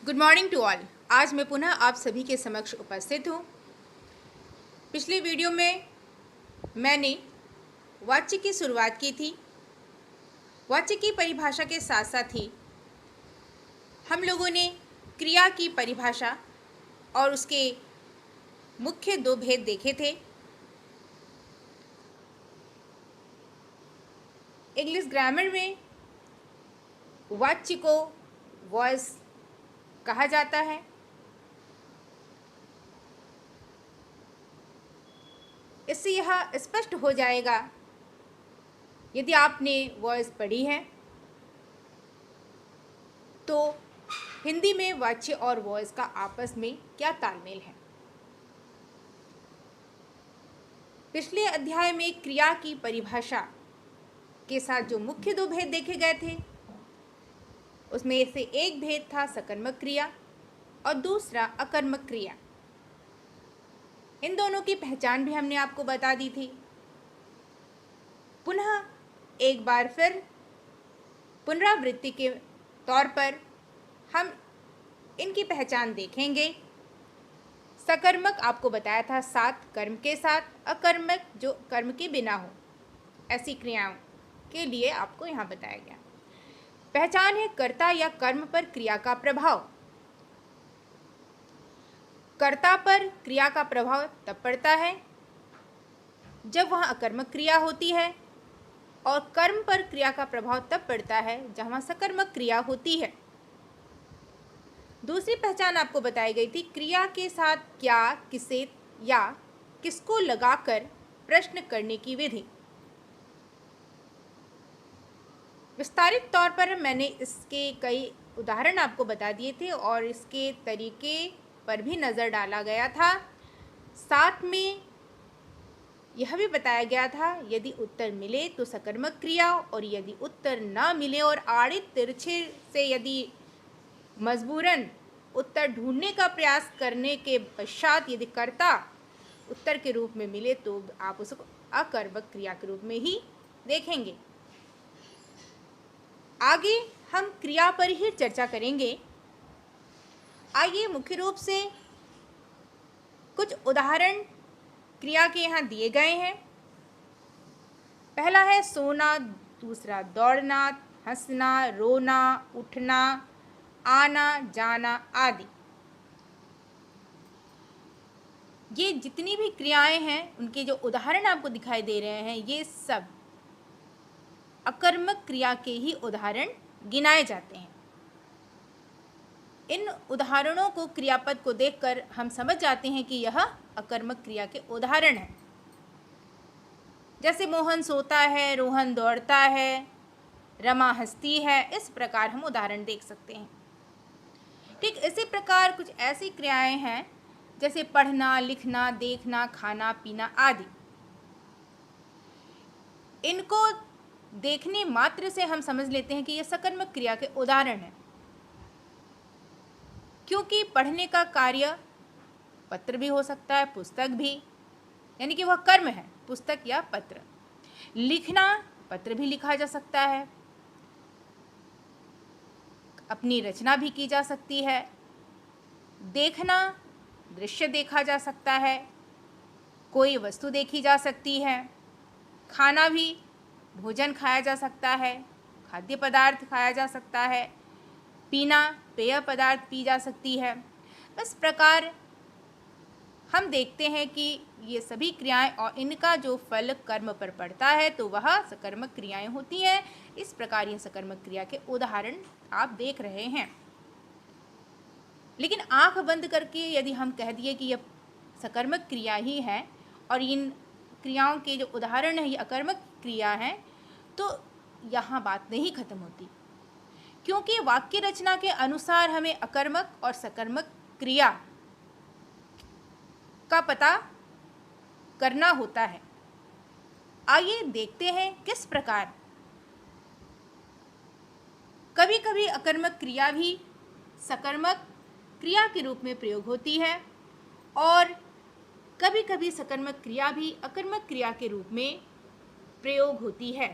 Good morning to all. आज मैं पुनः आप सभी के समक्ष उपस्थित हूँ। पिछली वीडियो में मैंने वाच्य की शुरुआत की थी। वाच्य की परिभाषा के साथ साथ ही हम लोगों ने क्रिया की परिभाषा और उसके मुख्य दो भेद देखे थे। इंग्लिश ग्रामर में वाच्य को वॉइस कहा जाता है। इससे यह स्पष्ट हो जाएगा यदि आपने वॉइस पढ़ी है तो हिंदी में वाच्य और वॉइस का आपस में क्या तालमेल है। पिछले अध्याय में क्रिया की परिभाषा के साथ जो मुख्य दो भेद देखे गए थे उसमें से एक भेद था सकर्मक क्रिया और दूसरा अकर्मक क्रिया। इन दोनों की पहचान भी हमने आपको बता दी थी। पुनः एक बार फिर पुनरावृत्ति के तौर पर हम इनकी पहचान देखेंगे। सकर्मक आपको बताया था 7 कर्म के साथ, अकर्मक जो कर्म के बिना हो ऐसी क्रियाओं के लिए आपको यहाँ बताया गया। पहचान है कर्ता या कर्म पर क्रिया का प्रभाव। कर्ता पर क्रिया का प्रभाव तब पड़ता है जब वह अकर्मक क्रिया होती है और कर्म पर क्रिया का प्रभाव तब पड़ता है जहाँ सकर्मक क्रिया होती है। दूसरी पहचान आपको बताई गई थी क्रिया के साथ क्या, किसे या किसको लगाकर प्रश्न करने की विधि। विस्तारित तौर पर मैंने इसके कई उदाहरण आपको बता दिए थे और इसके तरीके पर भी नज़र डाला गया था। साथ में यह भी बताया गया था यदि उत्तर मिले तो सकर्मक क्रिया और यदि उत्तर न मिले और आड़े तिरछे से यदि मजबूरन उत्तर ढूंढने का प्रयास करने के पश्चात यदि कर्ता उत्तर के रूप में मिले तो आप उसको अकर्मक क्रिया के रूप में ही देखेंगे। आगे हम क्रिया पर ही चर्चा करेंगे। आइए मुख्य रूप से कुछ उदाहरण क्रिया के यहाँ दिए गए हैं। पहला है सोना, दूसरा दौड़ना, हंसना, रोना, उठना, आना, जाना आदि। ये जितनी भी क्रियाएं हैं उनके जो उदाहरण आपको दिखाई दे रहे हैं ये सब अकर्मक क्रिया के ही उदाहरण गिनाए जाते हैं। इन उदाहरणों को क्रियापद को देखकर हम समझ जाते हैं कि यह अकर्मक क्रिया के उदाहरण हैं। जैसे मोहन सोता है, रोहन दौड़ता है, रमा हंसती है, इस प्रकार हम उदाहरण देख सकते हैं। ठीक इसी प्रकार कुछ ऐसी क्रियाएं हैं जैसे पढ़ना, लिखना, देखना, खाना, पीना आदि। इनको देखने मात्र से हम समझ लेते हैं कि यह सकर्मक क्रिया के उदाहरण हैं, क्योंकि पढ़ने का कार्य पत्र भी हो सकता है, पुस्तक भी, यानी कि वह कर्म है, पुस्तक या पत्र। लिखना, पत्र भी लिखा जा सकता है, अपनी रचना भी की जा सकती है। देखना, दृश्य देखा जा सकता है, कोई वस्तु देखी जा सकती है। खाना भी, भोजन खाया जा सकता है, खाद्य पदार्थ खाया जा सकता है। पीना, पेय पदार्थ पी जा सकती है। इस प्रकार हम देखते हैं कि ये सभी क्रियाएं और इनका जो फल कर्म पर पड़ता है तो वह सकर्मक क्रियाएं होती हैं। इस प्रकार ये सकर्मक क्रिया के उदाहरण आप देख रहे हैं। लेकिन आंख बंद करके यदि हम कह दिए कि यह सकर्मक क्रिया ही है और इन क्रियाओं के जो उदाहरण है ये अकर्मक क्रिया है, तो यहाँ बात नहीं खत्म होती, क्योंकि वाक्य रचना के अनुसार हमें अकर्मक और सकर्मक क्रिया का पता करना होता है। आइए देखते हैं किस प्रकार कभी कभी अकर्मक क्रिया भी सकर्मक क्रिया के रूप में प्रयोग होती है और कभी कभी सकर्मक क्रिया भी अकर्मक क्रिया के रूप में प्रयोग होती है।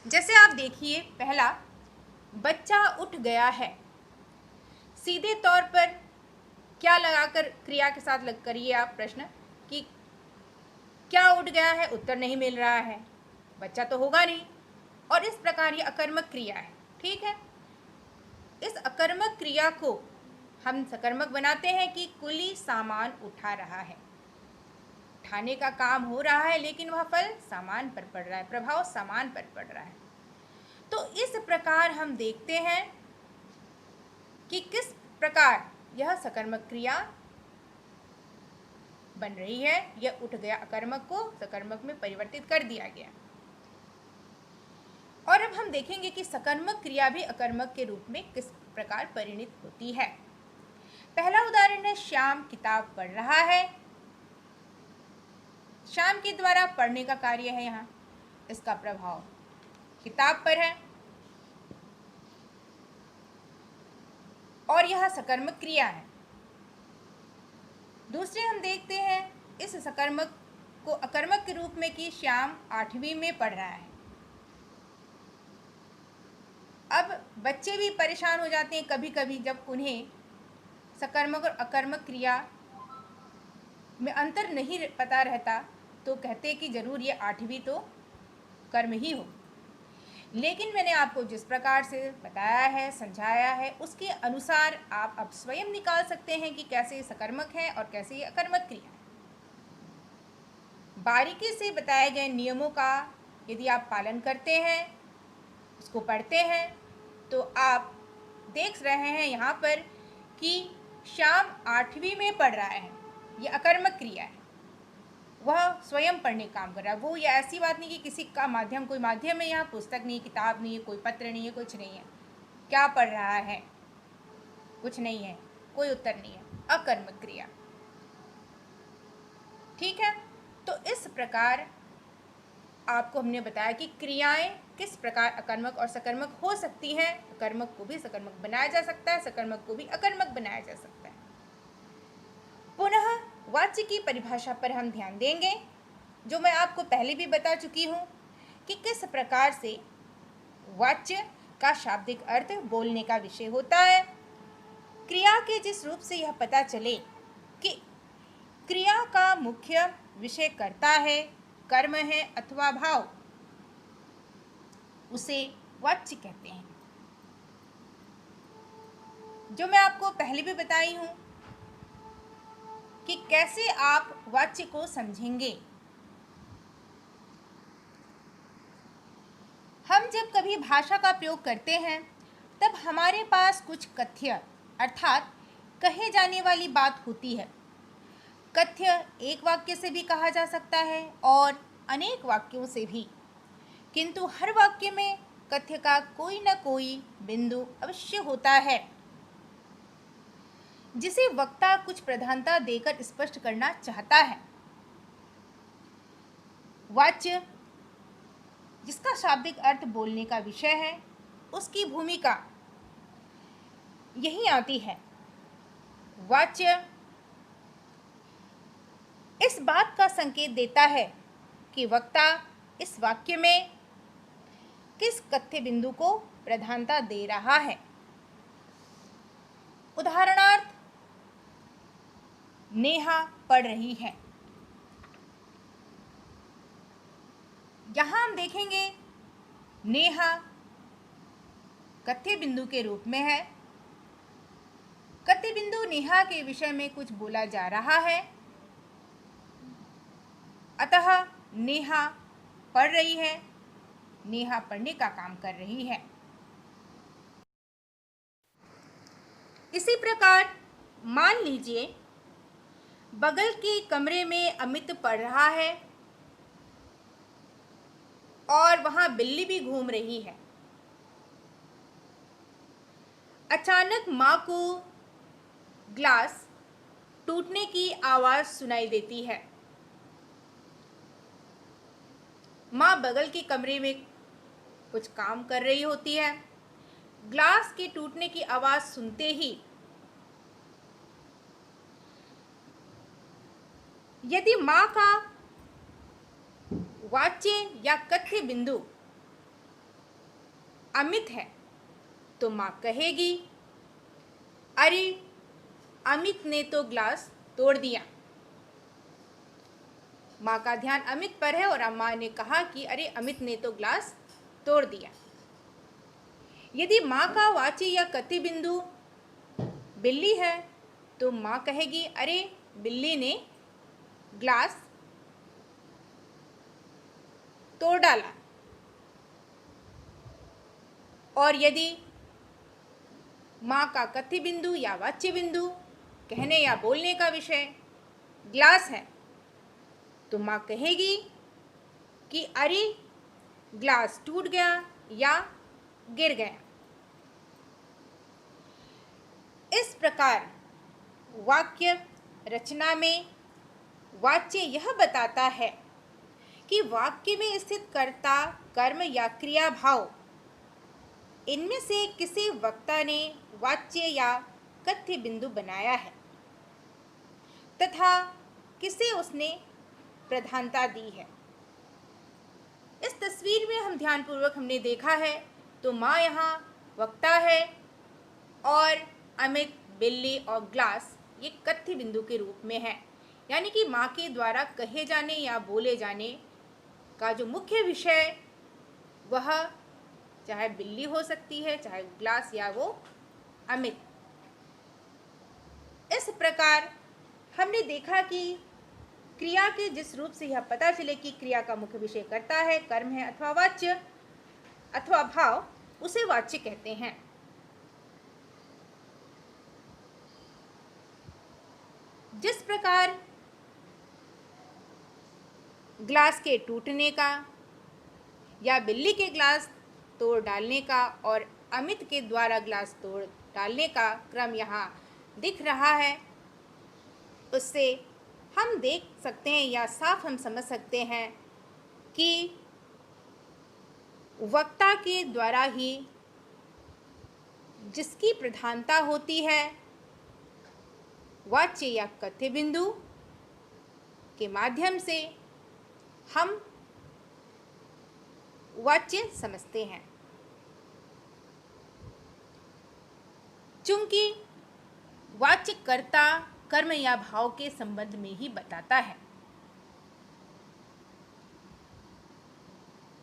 जैसे आप देखिए, पहला बच्चा उठ गया है। सीधे तौर पर क्या लगाकर क्रिया के साथ लग करिए आप प्रश्न कि क्या उठ गया है, उत्तर नहीं मिल रहा है, बच्चा तो होगा नहीं, और इस प्रकार ये अकर्मक क्रिया है। ठीक है, इस अकर्मक क्रिया को हम सकर्मक बनाते हैं कि कुली सामान उठा रहा है। उठाने का काम हो रहा है लेकिन वह फल सामान पर पड़ रहा है, प्रभाव सामान पर पड़ रहा है। तो इस प्रकार हम देखते हैं कि किस प्रकार यह सकर्मक क्रिया बन रही है। यह उठ गया अकर्मक को सकर्मक में परिवर्तित कर दिया गया। और अब हम देखेंगे कि सकर्मक क्रिया भी अकर्मक के रूप में किस प्रकार परिणित होती है। पहला उदाहरण है, श्याम किताब पढ़ रहा है। श्याम के द्वारा पढ़ने का कार्य है, यहाँ इसका प्रभाव किताब पर है और यह सकर्मक क्रिया है। दूसरे हम देखते हैं इस सकर्मक को अकर्मक के रूप में कि श्याम 8वीं में पढ़ रहा है। अब बच्चे भी परेशान हो जाते हैं कभी कभी जब उन्हें सकर्मक और अकर्मक क्रिया में अंतर नहीं पता रहता, तो कहते हैं कि जरूर ये 8वीं तो कर्म ही हो। लेकिन मैंने आपको जिस प्रकार से बताया है, समझाया है, उसके अनुसार आप अब स्वयं निकाल सकते हैं कि कैसे सकर्मक है और कैसे ये अकर्मक क्रिया है। बारीकी से बताए गए नियमों का यदि आप पालन करते हैं, उसको पढ़ते हैं, तो आप देख रहे हैं यहाँ पर कि श्याम 8वीं में पढ़ रहा है। ये अकर्मक क्रिया है, वह स्वयं पढ़ने काम कर रहा है। वो ये ऐसी बात नहीं कि किसी का माध्यम, कोई माध्यम है, यहाँ पुस्तक नहीं, किताब नहीं है, कोई पत्र नहीं है, कुछ नहीं है। क्या पढ़ रहा है? कुछ नहीं है, कोई उत्तर नहीं है, अकर्मक क्रिया। ठीक है, तो इस प्रकार आपको हमने बताया कि क्रियाएं किस प्रकार अकर्मक और सकर्मक हो सकती हैं। अकर्मक को भी सकर्मक बनाया जा सकता है, सकर्मक को भी अकर्मक बनाया जा सकता है। पुनः वाच्य की परिभाषा पर हम ध्यान देंगे, जो मैं आपको पहले भी बता चुकी हूँ कि किस प्रकार से वाच्य का शाब्दिक अर्थ बोलने का विषय होता है। क्रिया के जिस रूप से यह पता चले कि क्रिया का मुख्य विषय कर्ता है, कर्म है अथवा भाव, उसे वाच्य कहते हैं। जो मैं आपको पहले भी बताई हूँ कि कैसे आप वाच्य को समझेंगे। हम जब कभी भाषा का प्रयोग करते हैं तब हमारे पास कुछ कथ्य अर्थात कहे जाने वाली बात होती है। कथ्य एक वाक्य से भी कहा जा सकता है और अनेक वाक्यों से भी, किंतु हर वाक्य में कथ्य का कोई न कोई बिंदु अवश्य होता है जिसे वक्ता कुछ प्रधानता देकर स्पष्ट करना चाहता है। वाच्य जिसका शाब्दिक अर्थ बोलने का विषय है, उसकी भूमिका यही आती है। वाच्य इस बात का संकेत देता है कि वक्ता इस वाक्य में किस कथ्य बिंदु को प्रधानता दे रहा है। उदाहरणार्थ, नेहा पढ़ रही है। यहाँ हम देखेंगे नेहा कथ्य बिंदु के रूप में है। कथ्य बिंदु नेहा के विषय में कुछ बोला जा रहा है, अतः नेहा पढ़ रही है, नेहा पढ़ने का काम कर रही है। इसी प्रकार मान लीजिए बगल के कमरे में अमित पढ़ रहा है और वहां बिल्ली भी घूम रही है। अचानक मां को ग्लास टूटने की आवाज सुनाई देती है। मां बगल के कमरे में कुछ काम कर रही होती है। ग्लास के टूटने की आवाज सुनते ही यदि मां का वाच्य या कथ्य बिंदु अमित है तो माँ कहेगी, अरे अमित ने तो ग्लास तोड़ दिया। माँ का ध्यान अमित पर है और अम्मा ने कहा कि अरे अमित ने तो ग्लास तोड़ दिया। यदि माँ का वाची या कथ्य बिंदु बिल्ली है तो माँ कहेगी, अरे बिल्ली ने ग्लास तोड़ डाला। और यदि माँ का कथ्य बिंदु या वाच्य बिंदु, कहने या बोलने का विषय ग्लास है तो माँ कहेगी कि अरे ग्लास टूट गया या गिर गया। इस प्रकार वाक्य रचना में वाच्य यह बताता है कि वाक्य में स्थित कर्ता, कर्म या क्रिया भाव, इनमें से किसी वक्ता ने वाच्य या कथ्य बिंदु बनाया है तथा किसे उसने प्रधानता दी है। इस तस्वीर में हम ध्यानपूर्वक हमने देखा है तो माँ यहाँ वक्ता है और अमित, बिल्ली और ग्लास ये कथ्य बिंदु के रूप में है। यानी कि माँ के द्वारा कहे जाने या बोले जाने का जो मुख्य विषय वह चाहे बिल्ली हो सकती है, चाहे ग्लास या वो अमित। इस प्रकार हमने देखा कि क्रिया के जिस रूप से यह पता चले कि क्रिया का मुख्य विषय कर्ता है, कर्म है अथवा वाच्य अथवा भाव, उसे वाच्य कहते हैं। जिस प्रकार ग्लास के टूटने का या बिल्ली के ग्लास तोड़ डालने का और अमित के द्वारा ग्लास तोड़ डालने का क्रम यहाँ दिख रहा है, उससे हम देख सकते हैं या साफ हम समझ सकते हैं कि वक्ता के द्वारा ही जिसकी प्रधानता होती है वाच्य या कथ्य बिंदु के माध्यम से हम वाच्य समझते हैं। चूंकि वाच्य कर्ता, कर्म या भाव के संबंध में ही बताता है।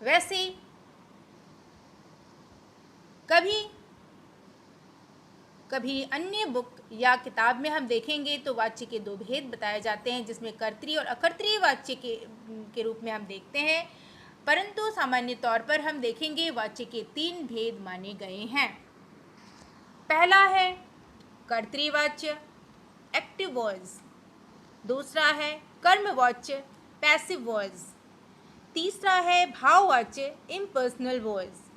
वैसे कभी कभी अन्य बुक या किताब में हम देखेंगे तो वाच्य के दो भेद बताए जाते हैं, जिसमें कर्तरी और अकर्तरी वाच्य के रूप में हम देखते हैं, परंतु सामान्य तौर पर हम देखेंगे वाच्य के तीन भेद माने गए हैं। पहला है कर्तृवाच्य, एक्टिव वॉइस। दूसरा है कर्मवाच्य, पैसिव वॉइस। तीसरा है भाववाच्य, इम्पर्सनल वॉइस।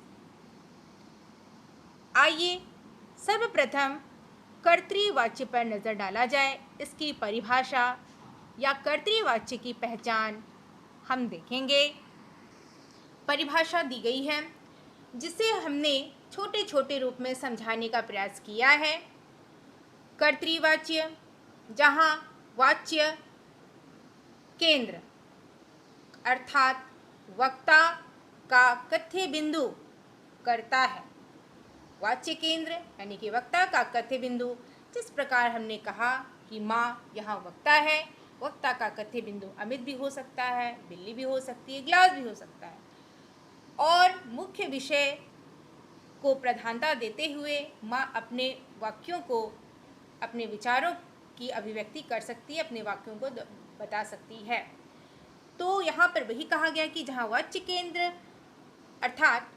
आइए सर्वप्रथम कर्तृवाच्य पर नज़र डाला जाए। इसकी परिभाषा या कर्तृवाच्य की पहचान हम देखेंगे। परिभाषा दी गई है जिसे हमने छोटे छोटे रूप में समझाने का प्रयास किया है। कर्तृवाच्य, जहाँ वाच्य केंद्र अर्थात वक्ता का कथ्य बिंदु कर्ता है, वाच्य केंद्र यानी कि वक्ता का कथ्य बिंदु। जिस प्रकार हमने कहा कि माँ यहाँ वक्ता है, वक्ता का कथ्य बिंदु अमित भी हो सकता है, बिल्ली भी हो सकती है, ग्लास भी हो सकता है। और मुख्य विषय को प्रधानता देते हुए माँ अपने वाक्यों को, अपने विचारों की अभिव्यक्ति कर सकती है, अपने वाक्यों को बता सकती है। तो यहाँ पर वही कहा गया कि जहाँ वाच्य केंद्र अर्थात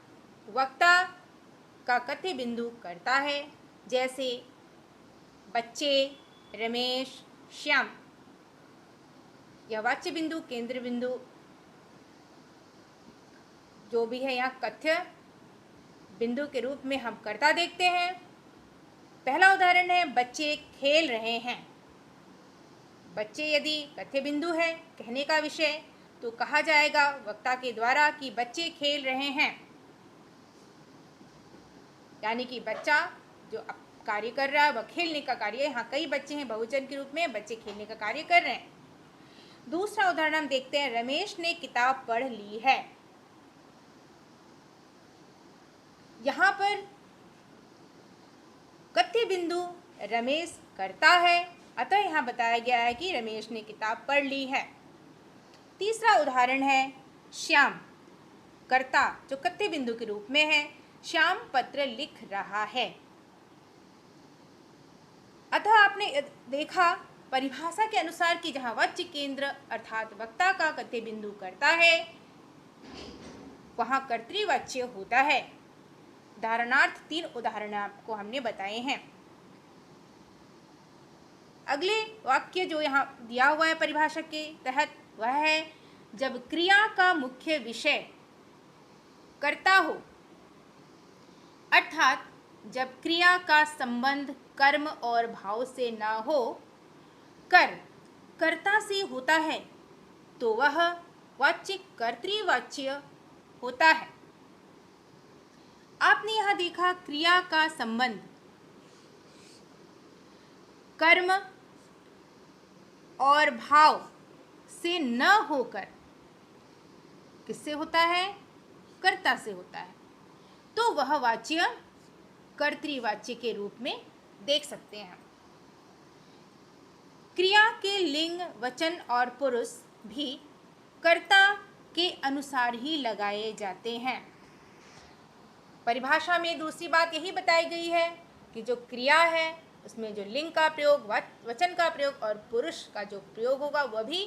वक्ता का कथ्य बिंदु करता है, जैसे बच्चे, रमेश, श्याम, यह वाच्य बिंदु, केंद्र बिंदु जो भी है यहाँ कथ्य बिंदु के रूप में हम कर्ता देखते हैं। पहला उदाहरण है बच्चे खेल रहे हैं। बच्चे यदि कथ्य बिंदु है, कहने का विषय, तो कहा जाएगा वक्ता के द्वारा कि बच्चे खेल रहे हैं, यानी कि बच्चा जो कार्य कर रहा है वह खेलने का कार्य है। यहाँ कई बच्चे हैं, बहुवचन के रूप में बच्चे खेलने का कार्य कर रहे हैं। दूसरा उदाहरण हम देखते हैं, रमेश ने किताब पढ़ ली है। यहाँ पर बिंदु रमेश करता है, अतः यहाँ बताया गया है कि रमेश ने किताब पढ़ ली है। तीसरा उदाहरण है श्याम, कर्ता जो कत्ते बिंदु के रूप में है, श्याम पत्र लिख रहा है। अतः आपने देखा परिभाषा के अनुसार कि जहाँ वाच्य केंद्र अर्थात वक्ता का कत्ते बिंदु करता है, वहाँ कर्तृवाच्य होता है। उदाहरणार्थ 3 उदाहरण आपको हमने बताए हैं। अगले वाक्य जो यहाँ दिया हुआ है परिभाषा के तहत वह है जब क्रिया का मुख्य विषय कर्ता हो, अर्थात जब क्रिया का संबंध कर्म और भाव से ना हो, कर्ता से होता है, तो वह वाच्य कर्तृवाच्य होता है। आपने यहाँ देखा क्रिया का संबंध कर्म और भाव से न होकर किससे होता है? कर्ता से होता है, तो वह वाच्य कर्तृवाच्य के रूप में देख सकते हैं। क्रिया के लिंग, वचन और पुरुष भी कर्ता के अनुसार ही लगाए जाते हैं। परिभाषा में दूसरी बात यही बताई गई है कि जो क्रिया है उसमें जो लिंग का प्रयोग, वचन का प्रयोग और पुरुष का जो प्रयोग होगा वह भी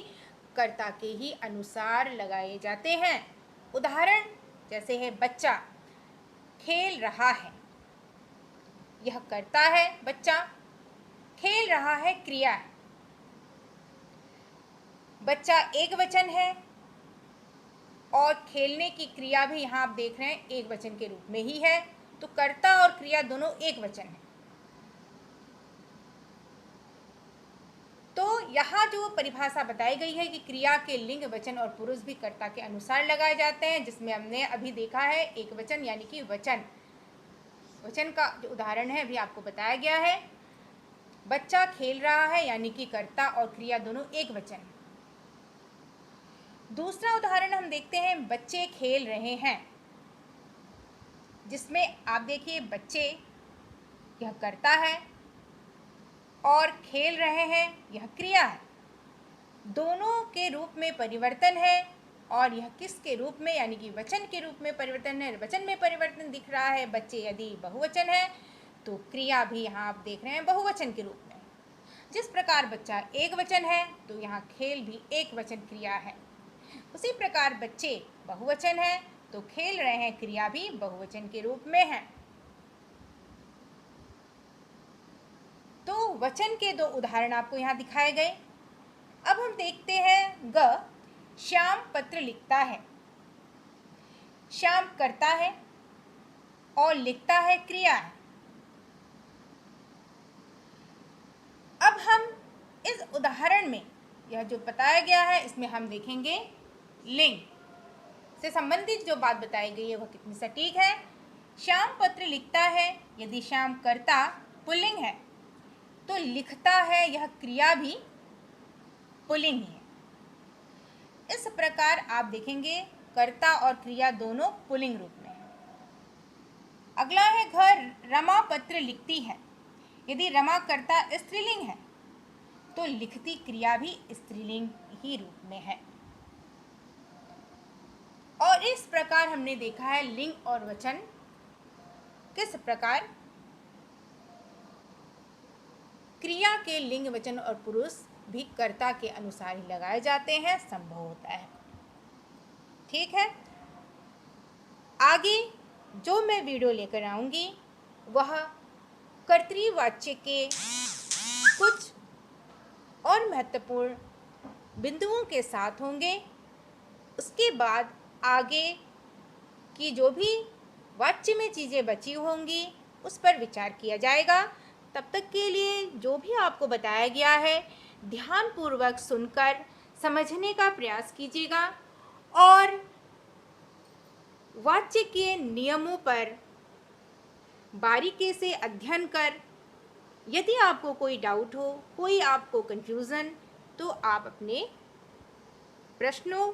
कर्ता के ही अनुसार लगाए जाते हैं। उदाहरण जैसे है बच्चा खेल रहा है, यह कर्ता है, बच्चा खेल रहा है क्रिया है। बच्चा एक वचन है और खेलने की क्रिया भी यहाँ आप देख रहे हैं एक वचन के रूप में ही है, तो कर्ता और क्रिया दोनों एक वचन है। तो यहाँ जो परिभाषा बताई गई है कि क्रिया के लिंग, वचन और पुरुष भी कर्ता के अनुसार लगाए जाते हैं, जिसमें हमने अभी देखा है एक वचन यानी कि वचन का जो उदाहरण है अभी आपको बताया गया है। बच्चा खेल रहा है यानी कि कर्ता और क्रिया दोनों एक वचन है। दूसरा उदाहरण हम देखते हैं बच्चे खेल रहे हैं, जिसमें आप देखिए बच्चे यह कर्ता है और खेल रहे हैं यह क्रिया है। दोनों के रूप में परिवर्तन है और यह किसके रूप में यानी कि वचन के रूप में परिवर्तन है। वचन में परिवर्तन दिख रहा है। बच्चे यदि बहुवचन है तो क्रिया भी यहाँ आप देख रहे हैं बहुवचन के रूप में। जिस प्रकार बच्चा एक वचन है तो यहाँ खेल भी एक वचन क्रिया है। उसी प्रकार बच्चे बहुवचन है तो खेल रहे हैं क्रिया भी बहुवचन के रूप में है। तो वचन के 2 उदाहरण आपको यहाँ दिखाए गए। अब हम देखते हैं श्याम पत्र लिखता है। श्याम करता है और लिखता है क्रिया है। अब हम इस उदाहरण में यह जो बताया गया है इसमें हम देखेंगे लिंग से संबंधित जो बात बताई गई है वह कितनी सटीक है। श्याम पत्र लिखता है, यदि श्याम कर्ता पुल्लिंग है तो लिखता है यह क्रिया भी पुल्लिंग है। इस प्रकार आप देखेंगे कर्ता और क्रिया दोनों पुल्लिंग रूप में है। अगला है रमा पत्र लिखती है। यदि रमा कर्ता स्त्रीलिंग है तो लिखती क्रिया भी स्त्रीलिंग ही रूप में है। और इस प्रकार हमने देखा है लिंग और वचन किस प्रकार क्रिया के लिंग, वचन और पुरुष भी कर्ता के अनुसार ही लगाए जाते हैं, संभव होता है। ठीक है, आगे जो मैं वीडियो लेकर आऊंगी वह कर्तृवाच्य के कुछ और महत्वपूर्ण बिंदुओं के साथ होंगे। उसके बाद आगे की जो भी वाच्य में चीज़ें बची होंगी उस पर विचार किया जाएगा। तब तक के लिए जो भी आपको बताया गया है ध्यानपूर्वक सुनकर समझने का प्रयास कीजिएगा और वाच्य के नियमों पर बारीकी से अध्ययन कर, यदि आपको कोई डाउट हो, कोई आपको कंफ्यूजन, तो आप अपने प्रश्नों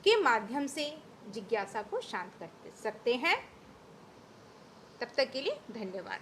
के माध्यम से जिज्ञासा को शांत कर सकते हैं। तब तक के लिए धन्यवाद।